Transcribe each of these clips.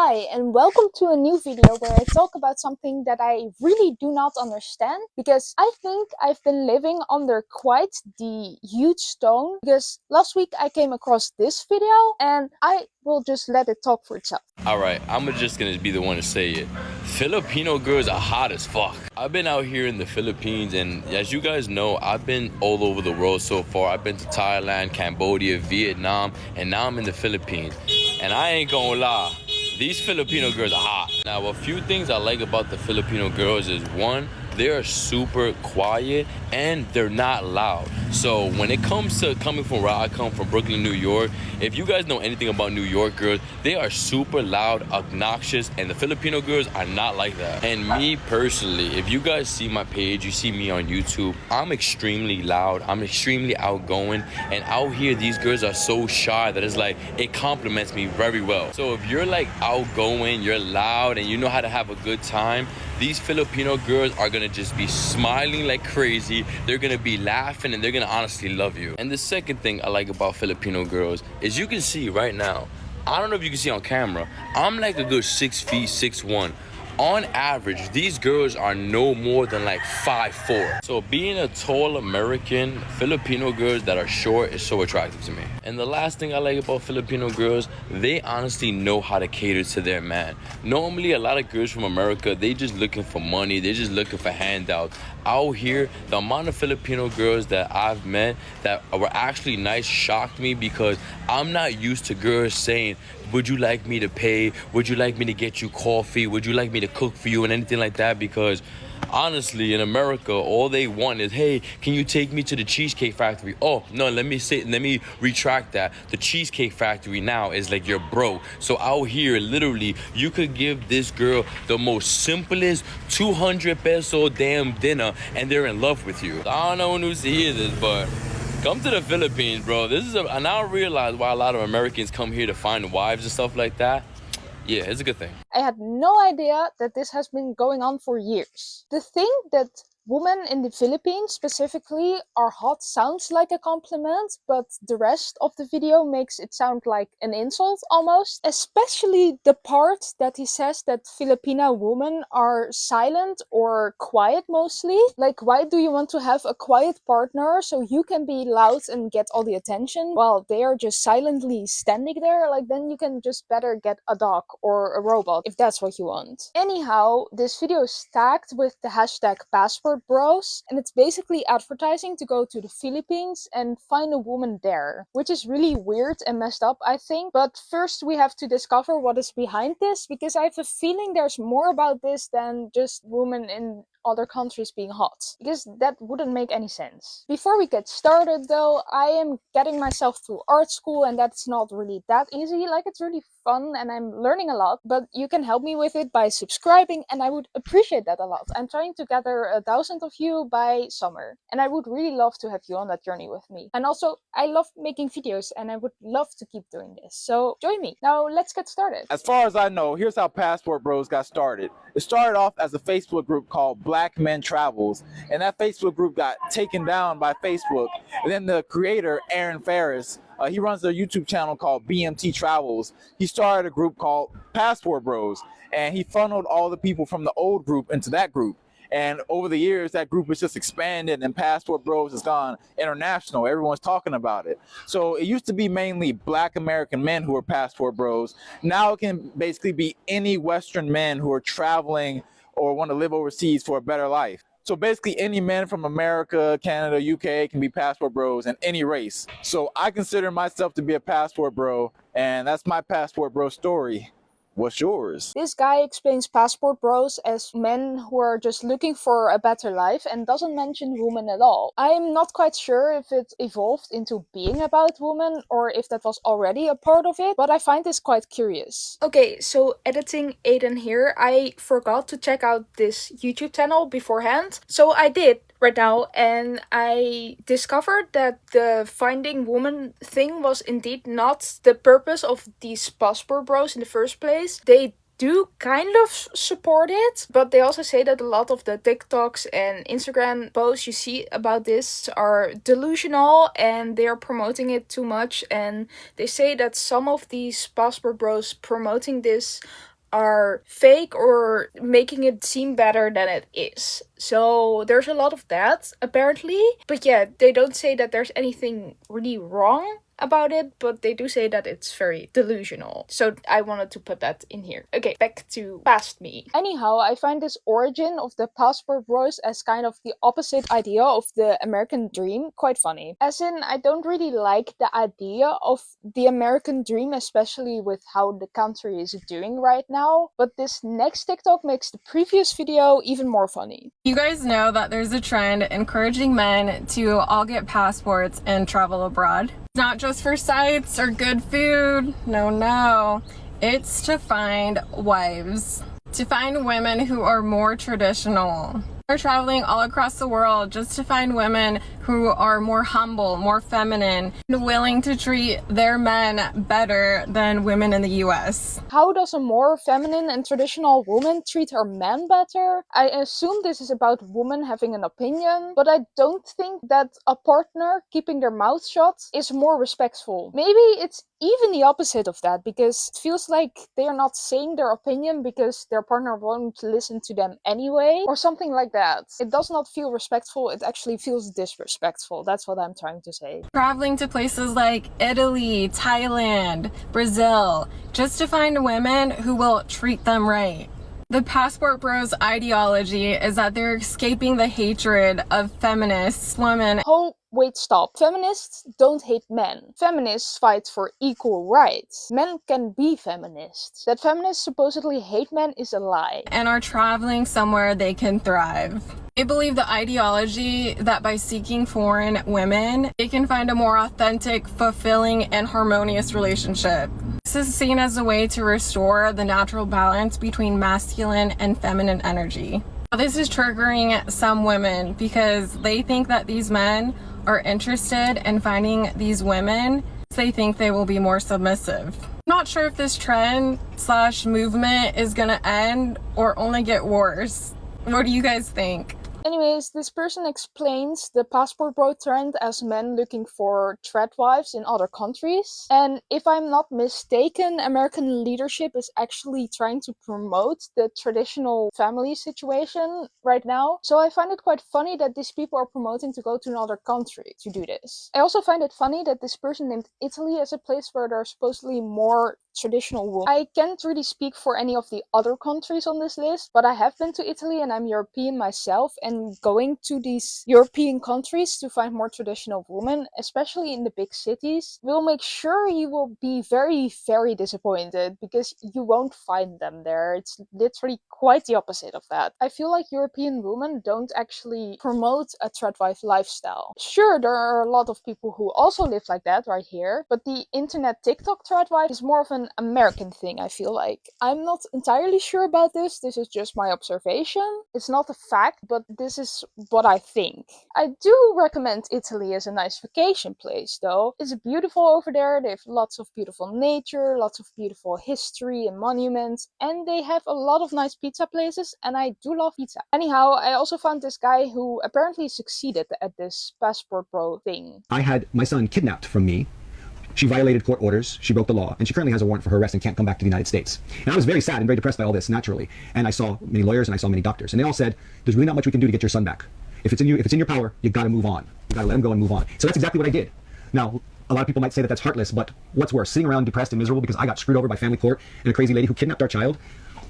Hi, and welcome to a new video where I talk about something that I really do not understand, because I think I've been living under quite the huge stone, because last week I came across this video and I will just let it talk for itself. Alright, I'm just gonna be the one to say it. Filipino girls are hot as fuck. I've been out here in the Philippines, and as you guys know, I've been all over the world so far. I've been to Thailand, Cambodia, Vietnam, and now I'm in the Philippines. And I ain't gonna lie, these Filipino girls are hot. Now, a few things I like about the Filipino girls is, one, they're super quiet and they're not loud. So when it comes to coming from where I come from, Brooklyn, New York, if you guys know anything about New York girls, they are super loud, obnoxious, and the Filipino girls are not like that. And me personally, if you guys see my page, you see me on YouTube, I'm extremely loud, I'm extremely outgoing, and out here these girls are so shy that it's like, it compliments me very well. So if you're like outgoing, you're loud, and you know how to have a good time, these Filipino girls are gonna just be smiling like crazy. They're gonna be laughing and they're gonna honestly love you. And the second thing I like about Filipino girls is you can see right now, I don't know if you can see on camera, I'm like a good 6 feet, 6'1". On average, these girls are no more than like 5'4". So being a tall American, Filipino girls that are short is so attractive to me. And the last thing I like about Filipino girls, they honestly know how to cater to their man. Normally, a lot of girls from America, they just looking for money, they're just looking for handouts. Out here, the amount of Filipino girls that I've met that were actually nice shocked me, because I'm not used to girls saying, would you like me to pay? Would you like me to get you coffee? Would you like me to cook for you and anything like that? Because honestly, in America, all they want is, hey, can you take me to the Cheesecake Factory? Oh, no, let me retract that. The Cheesecake Factory now is like you're broke. So out here, literally, you could give this girl the most simplest 200 peso damn dinner and they're in love with you. I don't know who needs to hear this, but come to the Philippines, bro. And I realize why a lot of Americans come here to find wives and stuff like that. Yeah, it's a good thing. I had no idea that this has been going on for years. The thing that women in the Philippines specifically are hot sounds like a compliment, but the rest of the video makes it sound like an insult almost. Especially the part that he says that Filipina women are silent or quiet mostly. Like, why do you want to have a quiet partner so you can be loud and get all the attention while they are just silently standing there? Like, then you can just better get a dog or a robot if that's what you want. Anyhow, this video is tagged with the hashtag passport bros, and it's basically advertising to go to the Philippines and find a woman there, which is really weird and messed up, I think. But first we have to discover what is behind this, because I have a feeling there's more about this than just women in other countries being hot, because that wouldn't make any sense. Before we get started though, I am getting myself through art school, and that's not really that easy. Like, it's really fun and I'm learning a lot, but you can help me with it by subscribing, and I would appreciate that a lot. I'm trying to gather 1,000 of you by summer, and I would really love to have you on that journey with me. And also, I love making videos and I would love to keep doing this, so join me. Now let's get started. As far as I know, here's how Passport Bros got started. It started off as a Facebook group called Black Men Travels, and that Facebook group got taken down by Facebook. And then the creator, Aaron Ferris, he runs a YouTube channel called BMT Travels. He started a group called Passport Bros, and he funneled all the people from the old group into that group. And over the years, that group has just expanded, and Passport Bros has gone international. Everyone's talking about it. So it used to be mainly Black American men who were Passport Bros. Now it can basically be any Western men who are traveling or want to live overseas for a better life. So basically any men from America, Canada, UK can be Passport Bros in any race. So I consider myself to be a Passport Bro, and that's my Passport Bro story. What's yours? This guy explains passport bros as men who are just looking for a better life and doesn't mention women at all. I'm not quite sure if it evolved into being about women or if that was already a part of it, but I find this quite curious. Okay, so editing Aiden here, I forgot to check out this YouTube channel beforehand, so I did right now, and I discovered that the finding woman thing was indeed not the purpose of these passport bros in the first place. They do kind of support it, but they also say that a lot of the TikToks and Instagram posts you see about this are delusional and they are promoting it too much, and they say that some of these passport bros promoting this are fake or making it seem better than it is. So there's a lot of that, apparently. But yeah, they don't say that there's anything really wrong about it, but they do say that it's very delusional. So I wanted to put that in here. Okay, back to past me. Anyhow, I find this origin of the passport bros as kind of the opposite idea of the American dream quite funny. As in, I don't really like the idea of the American dream, especially with how the country is doing right now. But this next TikTok makes the previous video even more funny. You guys know that there's a trend encouraging men to all get passports and travel abroad. Not just for sights or good food, no. It's to find wives, to find women who are more traditional. They're traveling all across the world just to find women who are more humble, more feminine, and willing to treat their men better than women in the US. How does a more feminine and traditional woman treat her man better? I assume this is about women having an opinion, but I don't think that a partner keeping their mouth shut is more respectful. Maybe it's even the opposite of that, because it feels like they are not saying their opinion because their partner won't listen to them anyway, or something like that. It does not feel respectful, it actually feels disrespectful. That's what I'm trying to say. Traveling to places like Italy, Thailand, Brazil, just to find women who will treat them right. The passport bros ideology is that they're escaping the hatred of feminist women. Oh, wait, stop. Feminists don't hate men. Feminists fight for equal rights. Men can be feminists. That feminists supposedly hate men is a lie. And are traveling somewhere they can thrive. They believe the ideology that by seeking foreign women, they can find a more authentic, fulfilling, and harmonious relationship. This is seen as a way to restore the natural balance between masculine and feminine energy. This is triggering some women because they think that these men are interested in finding these women, so they think they will be more submissive. I'm not sure if this trend / movement is gonna end or only get worse. What do you guys think? Anyways, this person explains the passport bro trend as men looking for threat wives in other countries. And if I'm not mistaken, American leadership is actually trying to promote the traditional family situation right now. So I find it quite funny that these people are promoting to go to another country to do this. I also find it funny that this person named Italy as a place where there are supposedly more traditional women. I can't really speak for any of the other countries on this list, but I have been to Italy and I'm European myself, and going to these European countries to find more traditional women, especially in the big cities, will make sure you will be very, very disappointed because you won't find them there. It's literally quite the opposite of that. I feel like European women don't actually promote a threadwife lifestyle. Sure, there are a lot of people who also live like that right here, but the internet TikTok threadwife is more of an American thing, I feel like. I'm not entirely sure about this. This is just my observation. It's not a fact, but this is what I think. I do recommend Italy as a nice vacation place, though. It's beautiful over there. They have lots of beautiful nature, lots of beautiful history and monuments, and they have a lot of nice pizza places, and I do love pizza. Anyhow, I also found this guy who apparently succeeded at this passport bro thing. I had my son kidnapped from me. She violated court orders, she broke the law, and she currently has a warrant for her arrest and can't come back to the United States. And I was very sad and very depressed by all this, naturally. And I saw many lawyers and I saw many doctors, and they all said, there's really not much we can do to get your son back. If it's in your power, you gotta move on. You gotta let him go and move on. So that's exactly what I did. Now, a lot of people might say that that's heartless, but what's worse, sitting around depressed and miserable because I got screwed over by family court and a crazy lady who kidnapped our child?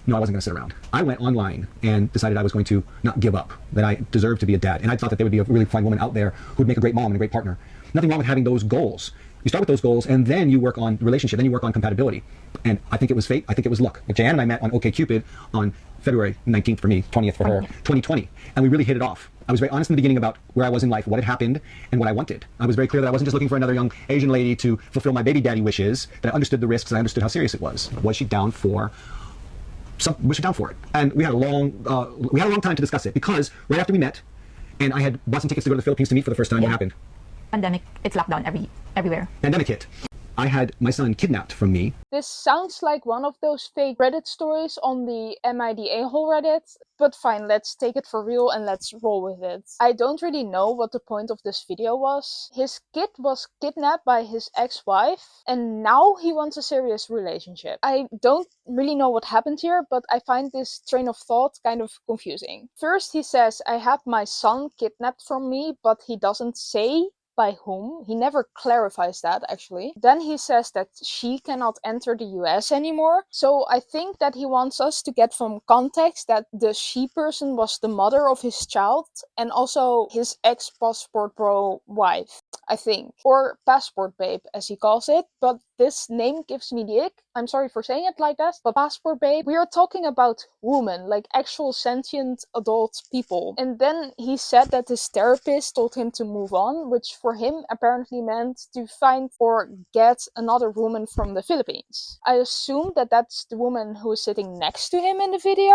No, I wasn't gonna sit around. I went online and decided I was going to not give up, that I deserved to be a dad. And I thought that there would be a really fine woman out there who would make a great mom and a great partner. Nothing wrong with having those goals. You start with those goals, and then you work on relationship, then you work on compatibility. And I think it was fate, I think it was luck. Jan and I met on OkCupid on February 19th for me, 20th for her, 2020. And we really hit it off. I was very honest in the beginning about where I was in life, what had happened, and what I wanted. I was very clear that I wasn't just looking for another young Asian lady to fulfill my baby daddy wishes, that I understood the risks, and I understood how serious it was. Was she down for it? And we had a long time to discuss it, because right after we met, and I had bought some tickets to go to the Philippines to meet for the first time, what happened? Pandemic, it's lockdown everywhere. Pandemic hit. I had my son kidnapped from me. This sounds like one of those fake Reddit stories on the MID a-hole Reddit, but fine, let's take it for real and let's roll with it. I don't really know what the point of this video was. His kid was kidnapped by his ex-wife and now he wants a serious relationship. I don't really know what happened here, but I find this train of thought kind of confusing. First he says, I had my son kidnapped from me, but he doesn't say by whom. He never clarifies that, actually. Then he says that she cannot enter the US anymore. So I think that he wants us to get from context that the she person was the mother of his child and also his ex-passport bro wife, I think. Or passport babe, as he calls it. But this name gives me the ick. I'm sorry for saying it like that, but passport babe, we are talking about women, like actual sentient adult people. And then he said that his therapist told him to move on, which for him apparently meant to find or get another woman from the Philippines. I assume that that's the woman who is sitting next to him in the video,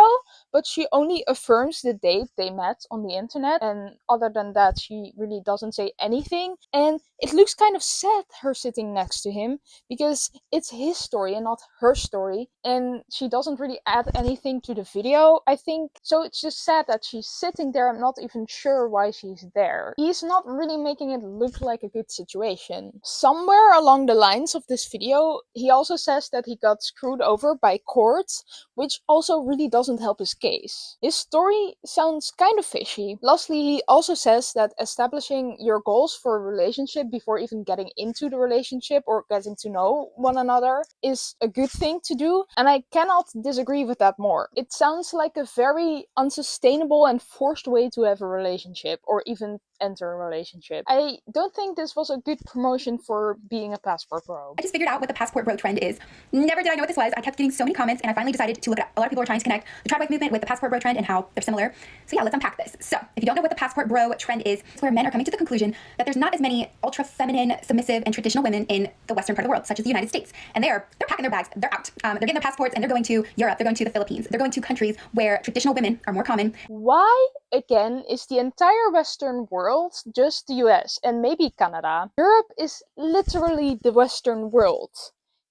but she only affirms the date they met on the internet, and other than that she really doesn't say anything. And it looks kind of sad, her sitting next to him, because it's his story and not her story, and she doesn't really add anything to the video, I think. So it's just sad that she's sitting there. I'm not even sure why she's there. He's not really making it look like a good situation. Somewhere along the lines of this video, he also says that he got screwed over by courts, which also really doesn't help his case. His story sounds kind of fishy. Lastly, he also says that establishing your goals for a relationship before even getting into the relationship or getting to know one another is a good thing to do, and I cannot disagree with that more. It sounds like a very unsustainable and forced way to have a relationship or even enter a relationship. I don't think this was a good promotion for being a passport bro. I just figured out what the passport bro trend is. Never did I know what this was. I kept getting so many comments and I finally decided to look at. A lot of people are trying to connect the trad wife movement with the passport bro trend and how they're similar. So yeah, let's unpack this. So if you don't know what the passport bro trend is, it's where men are coming to the conclusion that there's not as many ultra feminine, submissive, and traditional women in the western part of the world, such as the United States. And they're packing their bags, they're out. They're getting their passports and they're going to Europe, they're going to the Philippines, they're going to countries where traditional women are more common. Why, again, is the entire Western world just the US and maybe Canada? Europe is literally the Western world.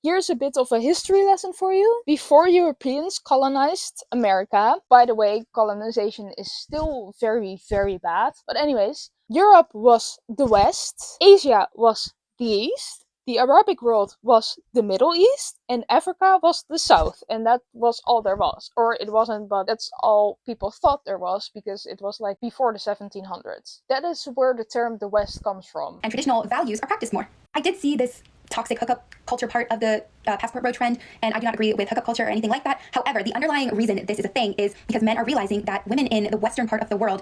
Here's a bit of a history lesson for you. Before Europeans colonized America, by the way, colonization is still very, very bad. But anyways, Europe was the West, Asia was the East, the Arabic world was the Middle East, and Africa was the South, and that was all there was. Or it wasn't, but that's all people thought there was, because it was like before the 1700s. That is where the term the West comes from. And traditional values are practiced more. I did see this toxic hookup culture part of the passport bro trend, and I do not agree with hookup culture or anything like that. However, the underlying reason this is a thing is because men are realizing that women in the western part of the world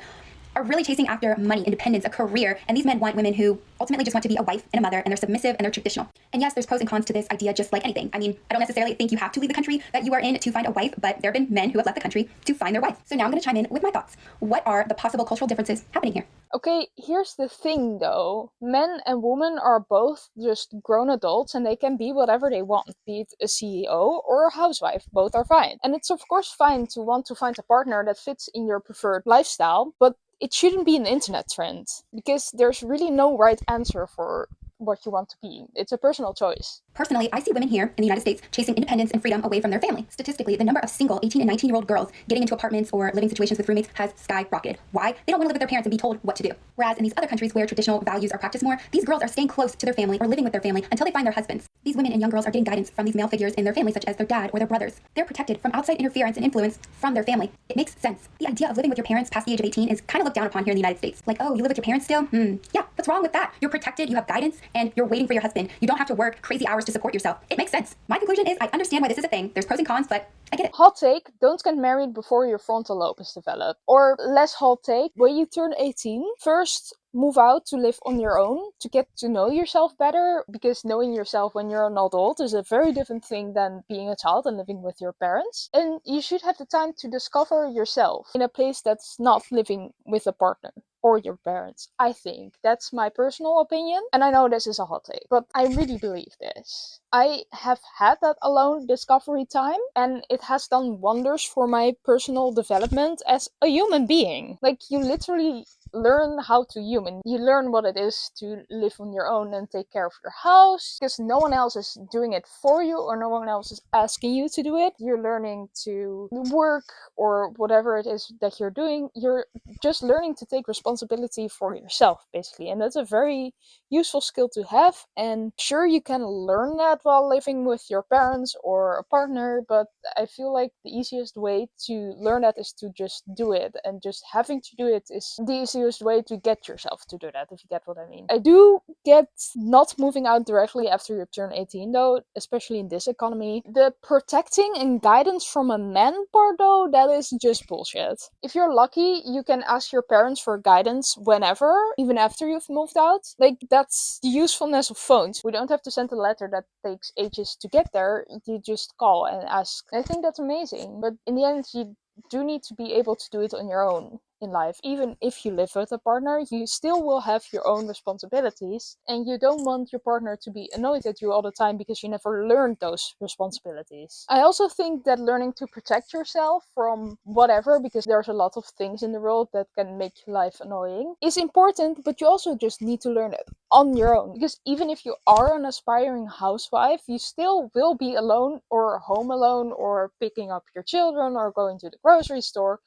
are really chasing after money, independence, a career, and these men want women who ultimately just want to be a wife and a mother, and they're submissive and they're traditional. And yes, there's pros and cons to this idea just like anything. I mean, I don't necessarily think you have to leave the country that you are in to find a wife, but there have been men who have left the country to find their wife. So now I'm going to chime in with my thoughts. What are the possible cultural differences happening here? Okay, here's the thing though. Men and women are both just grown adults and they can be whatever they want, be it a CEO or a housewife, both are fine. And it's of course fine to want to find a partner that fits in your preferred lifestyle, but it shouldn't be an internet trend, because there's really no right answer for what you want to be. It's a personal choice. Personally, I see women here in the United States chasing independence and freedom away from their family. Statistically, the number of single 18 and 19-year-old girls getting into apartments or living situations with roommates has skyrocketed. Why? They don't want to live with their parents and be told what to do. Whereas in these other countries where traditional values are practiced more, these girls are staying close to their family or living with their family until they find their husbands. These women and young girls are getting guidance from these male figures in their family, such as their dad or their brothers. They're protected from outside interference and influence from their family. It makes sense. The idea of living with your parents past the age of 18 is kind of looked down upon here in the United States. Like, oh, you live with your parents still? Yeah, what's wrong with that? You're protected, you have guidance, and you're waiting for your husband. You don't have to work crazy hours to support yourself. It makes sense. My conclusion is I understand why this is a thing. There's pros and cons, but I get it. Hot take, don't get married before your frontal lobe is developed. Or less hot take, when you turn 18, first move out to live on your own, to get to know yourself better, because knowing yourself when you're an adult is a very different thing than being a child and living with your parents. And you should have the time to discover yourself in a place that's not living with a partner or your parents. I think that's my personal opinion, and I know this is a hot take, but I really believe this. I have had that alone discovery time, and it has done wonders for my personal development as a human being. Like, you literally learn how to human. You learn what it is to live on your own and take care of your house, because no one else is doing it for you or no one else is asking you to do it. You're learning to work or whatever it is that you're doing. You're just learning to take responsibility for yourself, basically. And that's a very useful skill to have. And sure, you can learn that while living with your parents or a partner, but I feel like the easiest way to learn that is to just do it. And just having to do it is the easiest way to get yourself to do that, if you get what I mean. I do get not moving out directly after you turn 18, though, especially in this economy. The protecting and guidance from a man part, though, that is just bullshit. If you're lucky, you can ask your parents for guidance whenever, even after you've moved out. Like, that's the usefulness of phones. We don't have to send a letter that takes ages to get there. You just call and ask. I think that's amazing. But in the end, you do need to be able to do it on your own in life. Even if you live with a partner, you still will have your own responsibilities, and you don't want your partner to be annoyed at you all the time because you never learned those responsibilities. I also think that learning to protect yourself from whatever, because there's a lot of things in the world that can make your life annoying, is important, but you also just need to learn it on your own. Because even if you are an aspiring housewife, you still will be alone or home alone or picking up your children or going to the grocery store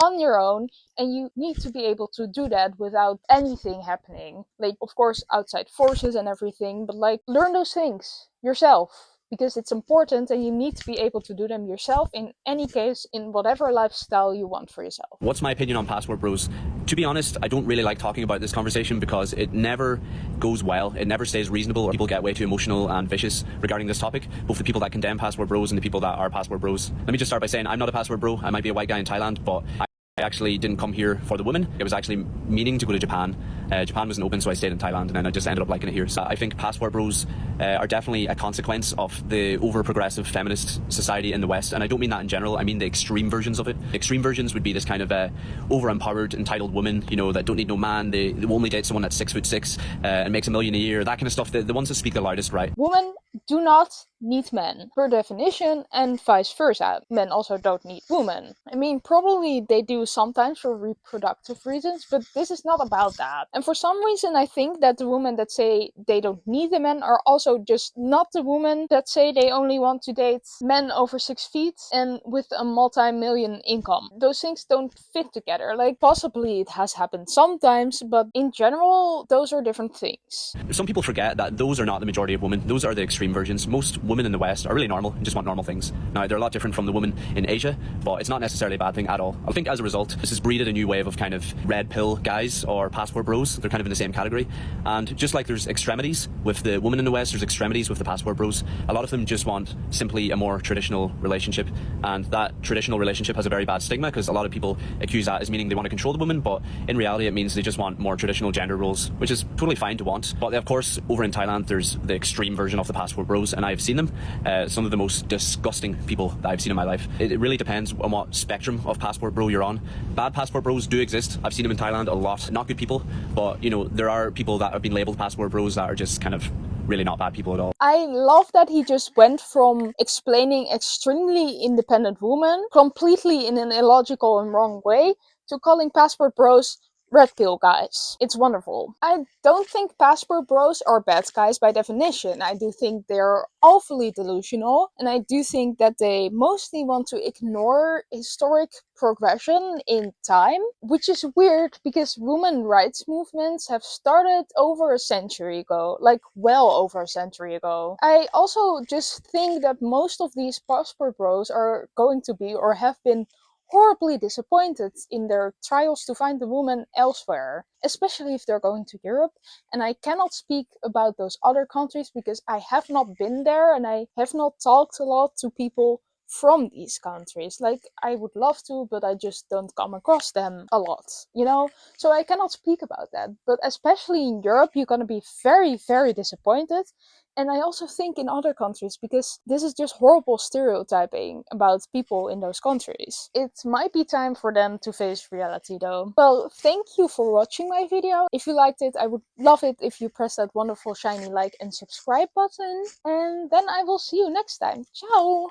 on your own, and you need to be able to do that without anything happening. Like, of course, outside forces and everything, but like, learn those things yourself, because it's important and you need to be able to do them yourself in any case, in whatever lifestyle you want for yourself. What's my opinion on passport bros? To be honest, I don't really like talking about this conversation because it never goes well. It never stays reasonable. People get way too emotional and vicious regarding this topic, both the people that condemn passport bros and the people that are passport bros. Let me just start by saying I'm not a passport bro. I might be a white guy in Thailand, but I actually didn't come here for the women. I was actually meaning to go to Japan. Japan wasn't open, so I stayed in Thailand, and then I just ended up liking it here. So I think passport bros are definitely a consequence of the over-progressive feminist society in the West, and I don't mean that in general. I mean the extreme versions of it. Extreme versions would be this kind of over-empowered, entitled woman, you know, that don't need no man. They will only date someone that's 6'6" and makes $1 million a year. That kind of stuff. The ones that speak the loudest, right? Women do not need men, per definition, and vice versa. Men also don't need women. I mean, probably they do sometimes for reproductive reasons, but this is not about that. And for some reason, I think that the women that say they don't need the men are also just not the women that say they only want to date men over 6 feet and with a multi-million income. Those things don't fit together. Like, possibly it has happened sometimes, but in general, those are different things. Some people forget that those are not the majority of women. Those are the extreme versions. Most women in the West are really normal and just want normal things. Now, they're a lot different from the women in Asia, but it's not necessarily a bad thing at all. I think as a result, this has breeded a new wave of kind of red pill guys or passport bros. They're kind of in the same category. And just like there's extremities with the women in the West, there's extremities with the passport bros. A lot of them just want simply a more traditional relationship. And that traditional relationship has a very bad stigma because a lot of people accuse that as meaning they want to control the woman, but in reality it means they just want more traditional gender roles, which is totally fine to want. But of course, over in Thailand, there's the extreme version of the passport bros, and I've seen them. Some of the most disgusting people that I've seen in my life. It really depends on what spectrum of passport bro you're on. Bad passport bros do exist. I've seen them in Thailand a lot. Not good people, but you know, there are people that have been labeled passport bros that are just kind of really not bad people at all. I love that he just went from explaining extremely independent women completely in an illogical and wrong way to calling passport bros red pill guys. It's wonderful. I don't think passport bros are bad guys by definition. I do think they're awfully delusional, and I do think that they mostly want to ignore historic progression in time, which is weird because women rights movements have started over a century ago, like well over a century ago. I also just think that most of these passport bros are going to be or have been horribly disappointed in their trials to find the woman elsewhere, especially if they're going to Europe. And I cannot speak about those other countries because I have not been there and I have not talked a lot to people from these countries. Like, I would love to, but I just don't come across them a lot, you know? So I cannot speak about that. But especially in Europe, you're gonna be very, very disappointed And I also think in other countries, because this is just horrible stereotyping about people in those countries. It might be time for them to face reality though. Well, thank you for watching my video. If you liked it, I would love it if you press that wonderful shiny like and subscribe button. And then I will see you next time. Ciao!